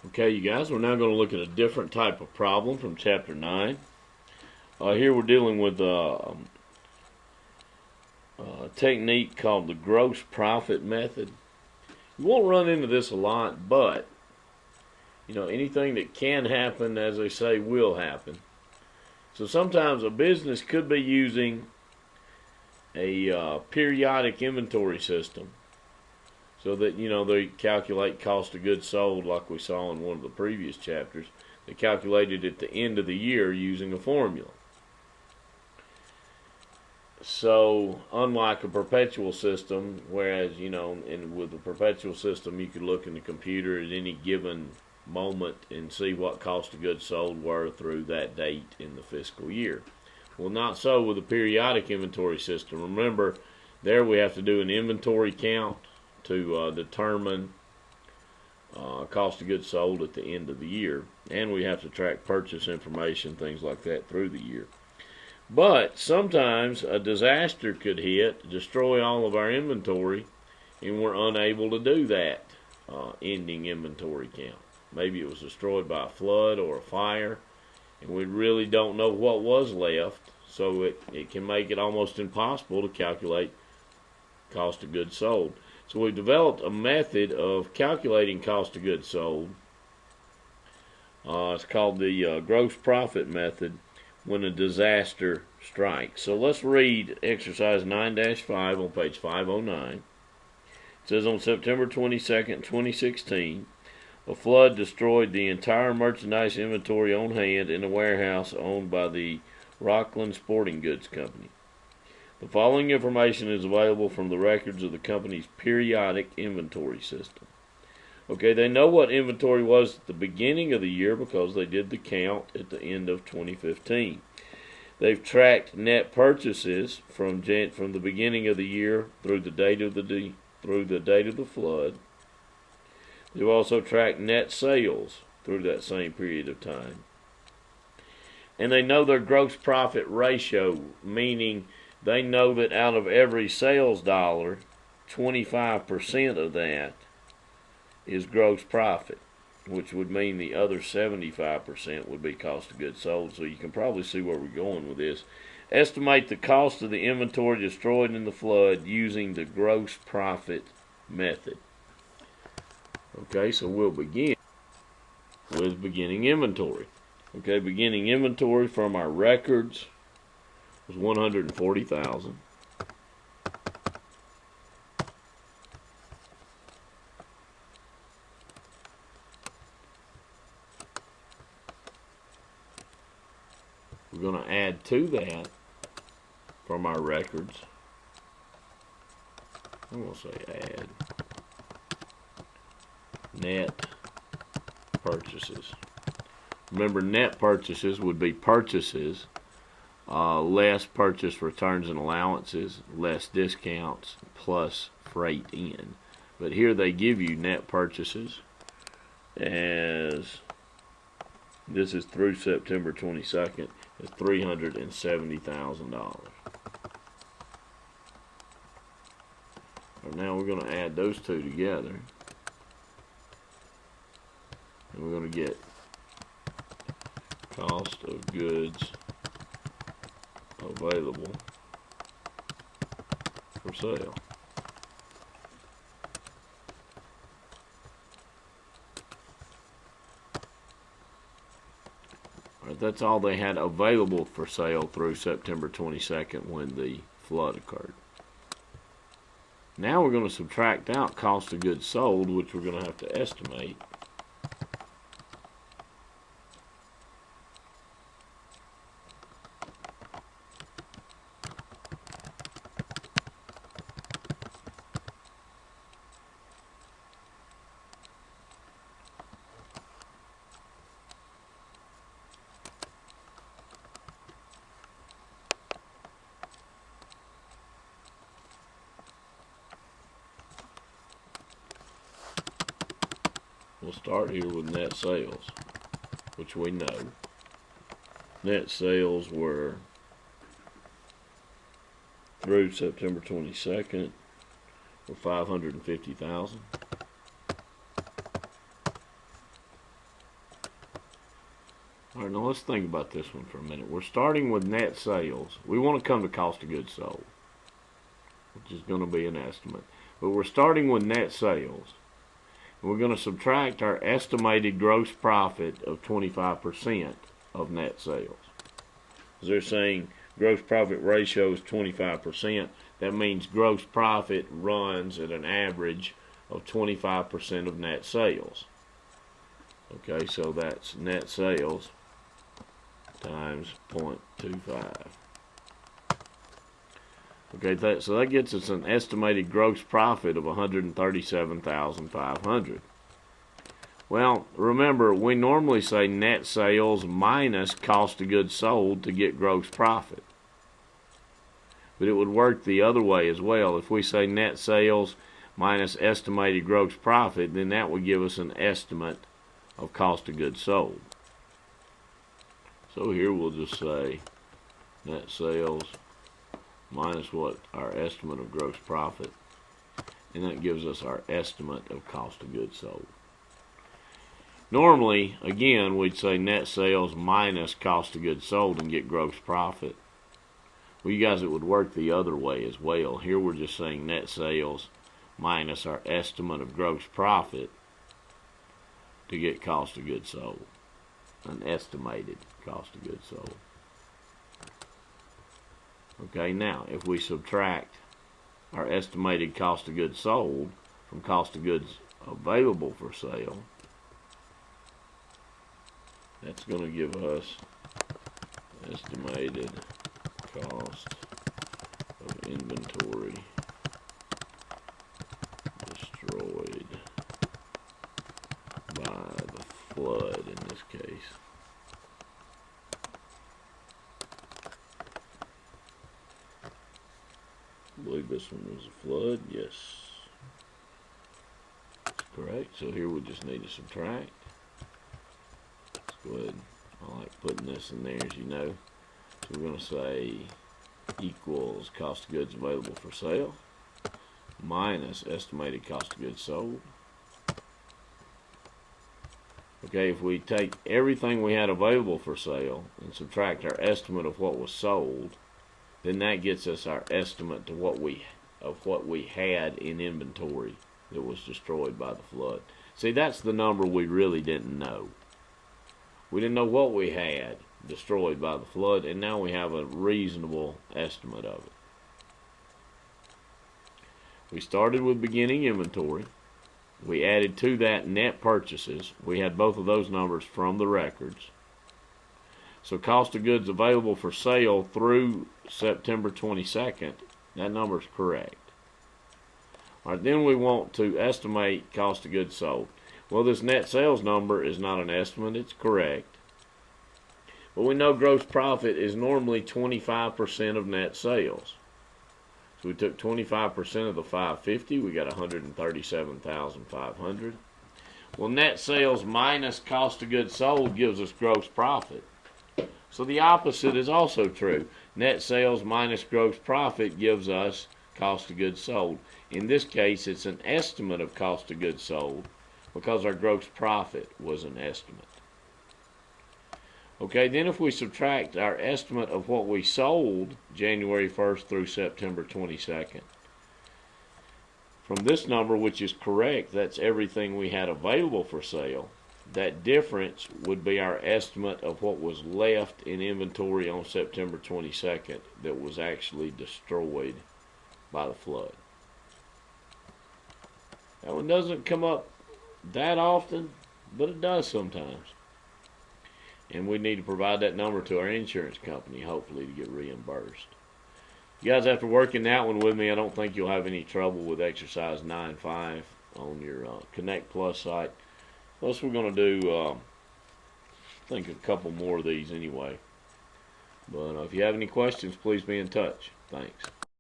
Okay, you guys, we're now going to look at a different type of problem from Chapter 9. Here we're dealing with a technique called the gross profit method. You won't run into this a lot, but, anything that can happen, as they say, will happen. So sometimes a business could be using a periodic inventory system so that, they calculate cost of goods sold like we saw in one of the previous chapters. They calculated at the end of the year using a formula. So, unlike a perpetual system, whereas, with a perpetual system, you could look in the computer at any given moment and see what cost of goods sold were through that date in the fiscal year. Well, not so with a periodic inventory system. Remember, there we have to do an inventory count to determine cost of goods sold at the end of the year. And we have to track purchase information, things like that, through the year. But sometimes a disaster could hit, destroy all of our inventory, and we're unable to do that ending inventory count. Maybe it was destroyed by a flood or a fire, and we really don't know what was left, so it can make it almost impossible to calculate cost of goods sold. So we've developed a method of calculating cost of goods sold. It's called the gross profit method when a disaster strikes. So let's read exercise 9-5 on page 509. It says, on September 22nd, 2016, a flood destroyed the entire merchandise inventory on hand in a warehouse owned by the Rockland Sporting Goods Company. The following information is available from the records of the company's periodic inventory system. Okay, they know what inventory was at the beginning of the year because they did the count at the end of 2015. They've tracked net purchases from the beginning of the year through the date of the flood. They've also tracked net sales through that same period of time. And they know their gross profit ratio, meaning they know that out of every sales dollar, 25% of that is gross profit, which would mean the other 75% would be cost of goods sold. So you can probably see where we're going with this. Estimate the cost of the inventory destroyed in the flood using the gross profit method. Okay, so we'll begin with beginning inventory. Okay, beginning inventory from our records was $140,000. We're going to add to that from our records. I'm going to say add net purchases. Remember, net purchases would be purchases less purchase returns and allowances, less discounts, plus freight in. But here they give you net purchases as this is through September 22nd. Is $370,000. Now we're going to add those two together, and we're going to get cost of goods available for sale. That's all they had available for sale through September 22nd when the flood occurred. Now we're going to subtract out cost of goods sold, which we're going to have to estimate. We'll start here with net sales, which we know. Net sales were through September 22nd were $550,000. All right, now let's think about this one for a minute. We're starting with net sales. We want to come to cost of goods sold, which is going to be an estimate. But we're starting with net sales. And we're going to subtract our estimated gross profit of 25% of net sales. As they're saying gross profit ratio is 25%. That means gross profit runs at an average of 25% of net sales. Okay, so that's net sales times 0.25. Okay, so that gets us an estimated gross profit of $137,500. Well, remember, we normally say net sales minus cost of goods sold to get gross profit. But it would work the other way as well. If we say net sales minus estimated gross profit, then that would give us an estimate of cost of goods sold. So here we'll just say net sales minus what? Our estimate of gross profit. And that gives us our estimate of cost of goods sold. Normally, again, we'd say net sales minus cost of goods sold and get gross profit. Well, you guys, it would work the other way as well. Here we're just saying net sales minus our estimate of gross profit to get cost of goods sold. An estimated cost of goods sold. Okay, now, if we subtract our estimated cost of goods sold from cost of goods available for sale, that's going to give us estimated cost of inventory destroyed by the flood in this case. I believe this one was a flood. Yes, that's correct. So here we just need to subtract. Let's go ahead. I like putting this in there, as you know. So we're going to say equals cost of goods available for sale minus estimated cost of goods sold. Okay, if we take everything we had available for sale and subtract our estimate of what was sold, then that gets us our estimate of what we had in inventory that was destroyed by the flood. See, that's the number we really didn't know. We didn't know what we had destroyed by the flood, and now we have a reasonable estimate of it. We started with beginning inventory. We added to that net purchases. We had both of those numbers from the records. So cost of goods available for sale through September 22nd, that number is correct. All right, then we want to estimate cost of goods sold. Well, this net sales number is not an estimate, it's correct. But we know gross profit is normally 25% of net sales. So we took 25% of the 550, we got 137,500. Well, net sales minus cost of goods sold gives us gross profit. So the opposite is also true. Net sales minus gross profit gives us cost of goods sold. In this case, it's an estimate of cost of goods sold because our gross profit was an estimate. Okay, then if we subtract our estimate of what we sold January 1st through September 22nd, from this number, which is correct, that's everything we had available for sale, that difference would be our estimate of what was left in inventory on September 22nd that was actually destroyed by the flood. That one doesn't come up that often, but it does sometimes. And we need to provide that number to our insurance company, hopefully, to get reimbursed. You guys, after working that one with me, I don't think you'll have any trouble with exercise 9.5 on your Connect Plus site. Plus, we're going to do, I think, a couple more of these anyway. But if you have any questions, please be in touch. Thanks.